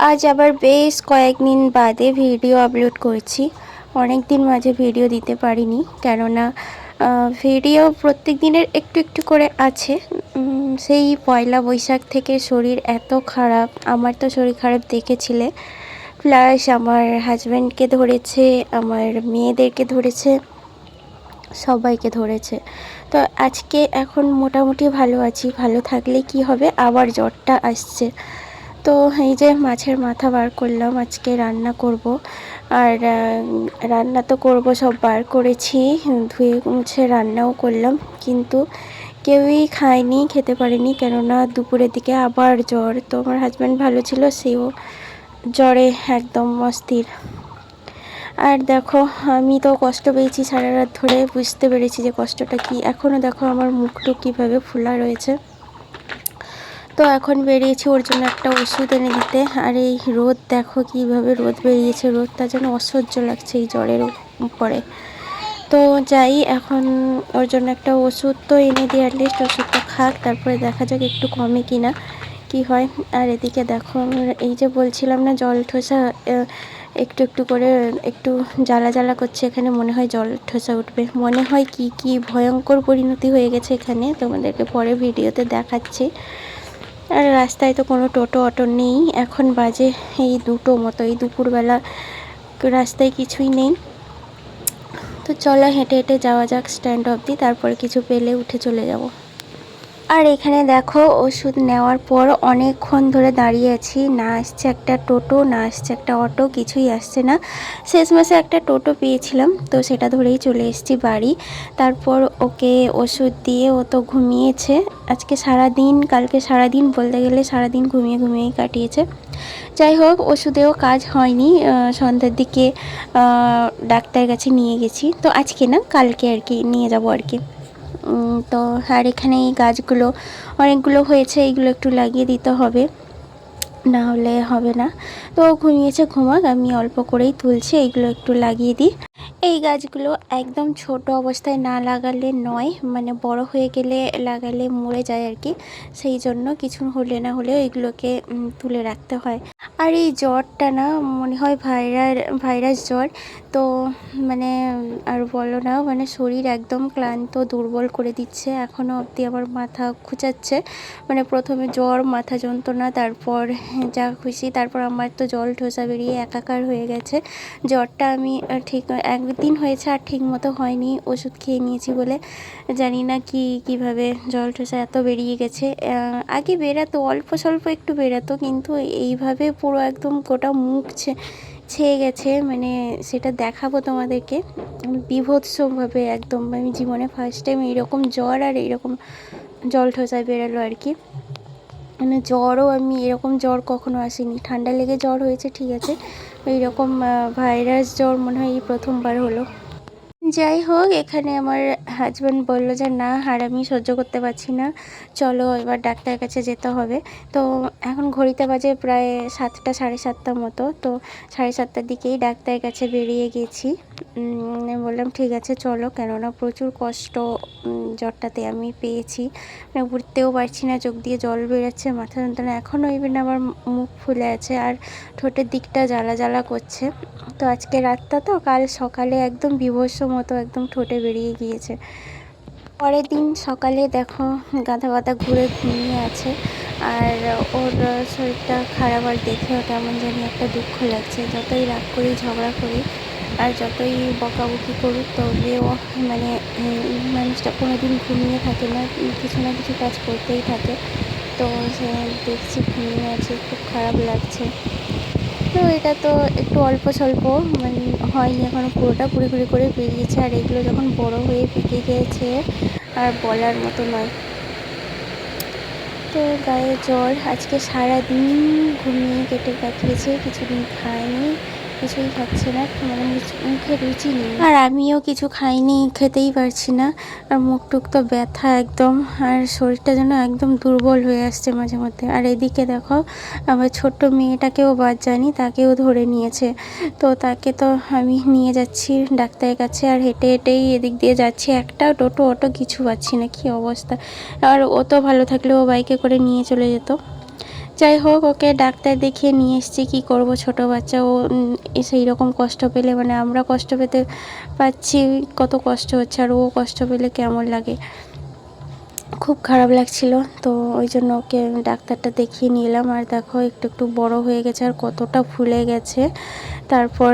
আজ আবার বেশ কয়েকদিন বাদে ভিডিও আপলোড করছি। অনেক দিন মাঝে ভিডিও দিতে পারিনি, কেননা ভিডিও প্রত্যেক দিনের একটু একটু করে আছে। সেই পয়লা বৈশাখ থেকে শরীর এত খারাপ, আমার তো শরীর খারাপ দেখেছিলে, প্লাস আমার হাজব্যান্ডকে ধরেছে, আমার মেয়েদেরকে ধরেছে, সবাইকে ধরেছে। তো আজকে এখন মোটামুটি ভালো আছি। ভালো থাকলে কি হবে, আবার জ্বরটা আসছে। তো এই যে মাছের মাথা বার করলাম, আজকে রান্না করব। আর রান্না তো করব, সব বার করেছি, ধুয়ে মুছে রান্নাও করলাম, কিন্তু কেউই খায়নি, খেতে পারেনি, কেননা দুপুরের দিকে আবার জ্বর। তো আমার হাজব্যান্ড ভালো ছিল, সেও জ্বরে একদম অস্থির। আর দেখো, আমি তো কষ্ট পেয়েছি সারা রাত ধরে, বুঝতে পেরেছি যে কষ্টটা কি। এখনও দেখো আমার মুখটুক কীভাবে ফোলা রয়েছে। তো এখন বেরিয়েছি ওর জন্য একটা ওষুধ এনে দিতে। আর এই রোদ দেখো কীভাবে রোদ বেরিয়েছে, রোদটা যেন অসহ্য লাগছে এই জ্বরের উপরে। তো যাই, এখন ওর জন্য একটা ওষুধ তো এনে দিই, অ্যাটলিস্ট ওষুধটা খাক, তারপরে দেখা যাক একটু কমে কিনা কি হয়। আর এদিকে দেখো, এই যে বলছিলাম না জল ঠোসা, একটু একটু করে একটু জ্বালা জ্বালা করছে এখানে, মনে হয় জল ঠোসা উঠবে, মনে হয় কি কি ভয়ঙ্কর পরিণতি হয়ে গেছে এখানে, তোমাদেরকে পরে ভিডিওতে দেখাচ্ছি। আর রাস্তায় তো কোনো টোটো অটো নেই, এখন বাজে এই 2টো মতো, এই দুপুরবেলা রাস্তায় কিছুই নেই। তো চলো হেঁটে হেঁটে যাওয়া যাক স্ট্যান্ড অবধি, তারপরে কিছু পেলে উঠে চলে যাব। আর এখানে দেখো, ওষুধ নেওয়ার পর অনেকক্ষণ ধরে দাঁড়িয়ে আছি, না আসছে একটা টোটো, না আসছে একটা অটো, কিছুই আসছে না। শেষমেশে একটা টোটো পেয়েছিলাম, তো সেটা ধরেই চলে এসেছি বাড়ি। তারপর ওকে ওষুধ দিয়ে ও তো ঘুমিয়েছে আজকে সারাদিন, কালকে সারাদিন বলতে গেলে সারাদিন ঘুমিয়ে ঘুমিয়েই কাটিয়েছে। যাই হোক, ওষুধেও কাজ হয়নি। সন্ধ্যার দিকে ডাক্তার কাছে নিয়ে গেছি, তো আজকে না কালকে আর কি নিয়ে যাব আর কি। তো আর এখানে এই গাছগুলো অনেকগুলো হয়েছে, এইগুলো একটু লাগিয়ে দিতে হবে, না হলে হবে না। তো ঘুমিয়েছে, ঘুমাক, আমি অল্প করেই তুলছি, এইগুলো একটু লাগিয়ে দিই। এই গাছগুলো একদম ছোট অবস্থায় না লাগালে নয়, মানে বড় হয়ে গেলে লাগালে মরে যায় আর কি, সেই জন্য কিছু হলে না হলেও এগুলোকে তুলে রাখতে হয়। আর এই জ্বরটা না মনে হয় ভাইরাস জ্বর, তো মানে আর বলো না, মানে শরীর একদম ক্লান্ত দুর্বল করে দিচ্ছে। এখনও অবধি আমার মাথা খুঁচাচ্ছে, মানে প্রথমে জ্বর, মাথা যন্ত্রণা, তারপর যা খুশি, তারপর আমার তো জল ঠোসা বেরিয়ে একাকার হয়ে গেছে। জ্বরটা আমি ঠিক একদিন হয়েছে, আর ঠিক মতো হয়নি, ওষুধ খেয়ে নিয়েছি বলে জানি না কিভাবে জল ঠোসা এত বেরিয়ে গেছে। আগে বেরাতো, অল্প স্বল্প একটু বেরাতো, কিন্তু এইভাবে পুরো একদম গোটা মুখ ছেয়ে গেছে, মানে সেটা দেখাবো তোমাদেরকে, বীভৎসভাবে একদম। আমি জীবনে ফার্স্ট টাইম এইরকম জ্বর আর এইরকম জল ঠোসায় বেরালো আর কি। মানে জ্বরও, আমি এরকম জ্বর কখনো আসেনি, ঠান্ডা লেগে জ্বর হয়েছে ঠিক আছে, এইরকম ভাইরাস জ্বর মনে হয় এই প্রথমবার হলো। যাই হোক, এখানে আমার হাজব্যান্ড বললো যে না, আর আমি সহ্য করতে পারছি না, চলো এবার ডাক্তারের কাছে যেতে হবে। তো এখন ঘড়িতে বাজে প্রায় 7টা, সাড়ে 7টা মতো, তো সাড়ে 7টার দিকেই ডাক্তারের কাছে বেরিয়ে গেছি। বললাম ঠিক আছে চলো, কেননা প্রচুর কষ্ট জ্বরটাতে আমি পেয়েছি, মানে উঠতেও পারছি না, চোখ দিয়ে জল বেরোচ্ছে, মাথা যন্ত্রণা, এখনও ইভেন আমার মুখ ফুলে আছে, আর ঠোঁটের দিকটা জ্বালা জ্বালা করছে। তো আজকে রাতটা তো, কাল সকালে একদম বীভৎস মতো একদম ঠোঁটে বেরিয়ে গিয়েছে। পরের দিন সকালে দেখো গাধা গাধা ঘুরে ঘুমিয়ে আছে, আর ওর শরীরটা খারাপ, আর দেখেও কেমন জানি একটা দুঃখ লাগছে। যতই রাগ করি, ঝগড়া করি, আর যতই বকাবকি করুক, তবেও মানে মানুষটা কোনো দিন ঘুমিয়ে থাকে না, কিছু না কিছু কাজ করতেই থাকে। তো সে দেখছি ঘুমিয়ে আছে, খুব খারাপ লাগছে। তো এটা তো একটু অল্প স্বল্প, মানে হয়নি এখনও পুরোটা, ঘুরে ঘুরে করে বেরিয়েছে, আর এগুলো যখন বড় হয়ে পেকে গিয়েছে আর বলার মতো নয়। তো গায়ে জ্বর, আজকে সারাদিন ঘুমিয়ে কেটে কাটিয়েছে, কিছুদিন খায়নি, কিছুই খাচ্ছে না, মানে মুখে রুচি নেই, আর আমিও কিছু খাইনি, খেতেই পারছি না, আর মুখ টুক তো ব্যথা একদম, আর শরীরটা যেন একদম দুর্বল হয়ে আসছে মাঝে মধ্যে। আর এদিকে দেখো, আমার ছোট্ট মেয়েটাকেও বাদ জানি, তাকেও ধরে নিয়েছে। তো তাকে তো আমি নিয়ে যাচ্ছি ডাক্তারের কাছে, আর হেঁটে হেঁটেই এদিক দিয়ে যাচ্ছি, একটা টোটো অটো কিছু পাচ্ছি না, কী অবস্থা। আর ও তো ভালো থাকলে ও বাইকে করে নিয়ে চলে যেত। যাই হোক, ওকে ডাক্তার দেখিয়ে নিয়ে এসেছি। কী করব, ছোটো বাচ্চা, ও সেই রকম কষ্ট পেলে, মানে আমরা কষ্ট পেতে পাচ্ছি, কত কষ্ট হচ্ছে, আর ও কষ্ট পেলে কেমন লাগে, খুব খারাপ লাগছিল। তো ওই জন্য ওকে ডাক্তারটা দেখিয়ে নিলাম। আর দেখো একটু একটু বড় হয়ে গেছে, আর কতটা ফুলে গেছে। তারপর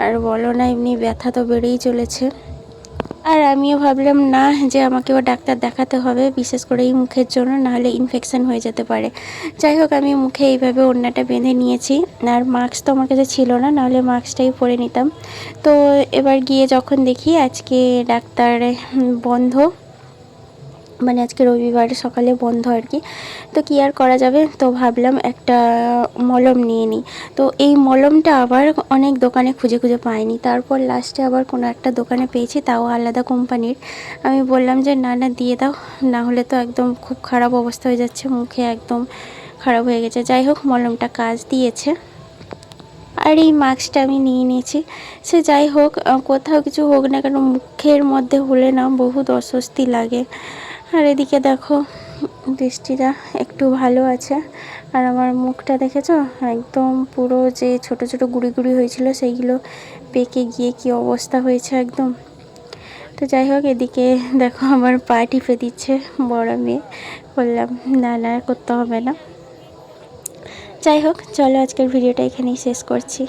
আর বলো না, এমনি ব্যথা তো বেড়েই চলেছে। আর আমিও ভাবলাম না যে আমাকেও ডাক্তার দেখাতে হবে, বিশেষ করে এই মুখের জন্য, নাহলে ইনফেকশান হয়ে যেতে পারে। যাই হোক, আমি মুখে এইভাবে ওড়নাটা বেঁধে নিয়েছি। আর মাস্ক তো আমার কাছে ছিল না, নাহলে মাস্কটাই পরে নিতাম। তো এবার গিয়ে যখন দেখি আজকে ডাক্তার বন্ধ, মানে আজকে রবিবার সকালে বন্ধ আর কি। তো কী আর করা যাবে, তো ভাবলাম একটা মলম নিয়ে নিই। তো এই মলমটা আবার অনেক দোকানে খুঁজে খুঁজে পাইনি, তারপর লাস্টে আবার কোনো একটা দোকানে পেয়েছি, তাও আলাদা কোম্পানির। আমি বললাম যে না না, দিয়ে দাও, না হলে তো একদম খুব খারাপ অবস্থা হয়ে যাচ্ছে, মুখে একদম খারাপ হয়ে গেছে। যাই হোক, মলমটা কাজ দিয়েছে। আর এই মাস্কটা আমি নিয়ে নিয়েছি। সে যাই হোক, কোথাও কিছু হোক না কেন, মুখের মধ্যে হলে না বহুত অস্বস্তি লাগে। আর এদিকে দেখো, বৃষ্টিটা একটু ভালো আছে। আর আমার মুখটা দেখেছো, একদম পুরো যে ছোট ছোট গুঁড়ি গুঁড়ি হয়েছিল, সেইগুলো পেকে গিয়ে কি অবস্থা হয়েছে একদম। তো যাই হোক, এদিকে দেখো আমার পা টিপে দিচ্ছে বড় মেয়ে। বললাম না না, করতে হবে না। যাই হোক, চলো আজকের ভিডিওটা এখানেই শেষ করছি।